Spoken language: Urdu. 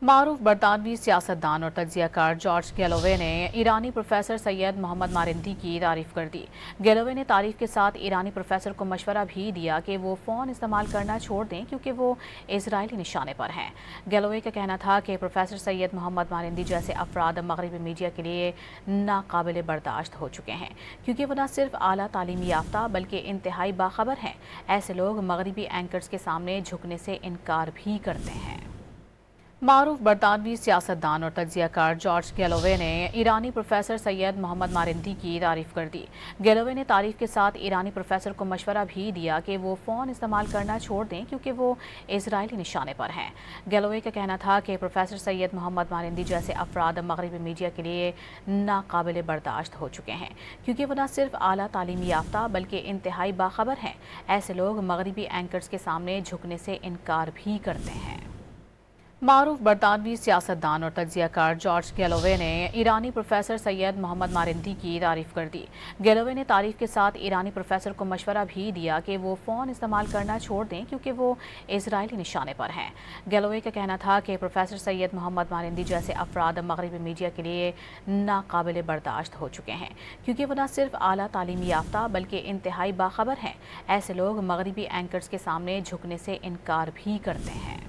معروف برطانوی سیاستدان اور تجزیہ کار جارج گیلوے نے ایرانی پروفیسر سید محمد مارندی کی تعریف کر دی۔ گیلوے نے تعریف کے ساتھ ایرانی پروفیسر کو مشورہ بھی دیا کہ وہ فون استعمال کرنا چھوڑ دیں کیونکہ وہ اسرائیلی نشانے پر ہیں۔ گیلوے کا کہنا تھا کہ پروفیسر سید محمد مارندی جیسے افراد مغربی میڈیا کے لیے ناقابل برداشت ہو چکے ہیں کیونکہ وہ نہ صرف اعلیٰ تعلیمی یافتہ بلکہ انتہائی باخبر ہیں۔ ایسے لوگ مغربی اینکرز کے سامنے جھکنے سے انکار بھی کرتے ہیں۔ معروف برطانوی سیاستدان اور تجزیہ کار جارج گیلوے نے ایرانی پروفیسر سید محمد مارندی کی تعریف کر دی۔ گیلوے نے تعریف کے ساتھ ایرانی پروفیسر کو مشورہ بھی دیا کہ وہ فون استعمال کرنا چھوڑ دیں کیونکہ وہ اسرائیلی نشانے پر ہیں۔ گیلوے کا کہنا تھا کہ پروفیسر سید محمد مارندی جیسے افراد مغربی میڈیا کے لیے ناقابل برداشت ہو چکے ہیں کیونکہ وہ نہ صرف اعلیٰ تعلیمی یافتہ بلکہ انتہائی باخبر ہیں۔ ایسے لوگ مغربی اینکرز کے سامنے جھکنے سے انکار بھی کرتے ہیں۔ معروف برطانوی سیاستدان اور تجزیہ کار جارج گیلوے نے ایرانی پروفیسر سید محمد مارندی کی تعریف کر دی۔ گیلوے نے تعریف کے ساتھ ایرانی پروفیسر کو مشورہ بھی دیا کہ وہ فون استعمال کرنا چھوڑ دیں کیونکہ وہ اسرائیلی نشانے پر ہیں۔ گیلوے کا کہنا تھا کہ پروفیسر سید محمد مارندی جیسے افراد مغربی میڈیا کے لیے ناقابل برداشت ہو چکے ہیں کیونکہ وہ نہ صرف اعلیٰ تعلیمی یافتہ بلکہ انتہائی باخبر ہیں۔ ایسے لوگ مغربی اینکرز کے سامنے جھکنے سے انکار بھی کرتے ہیں۔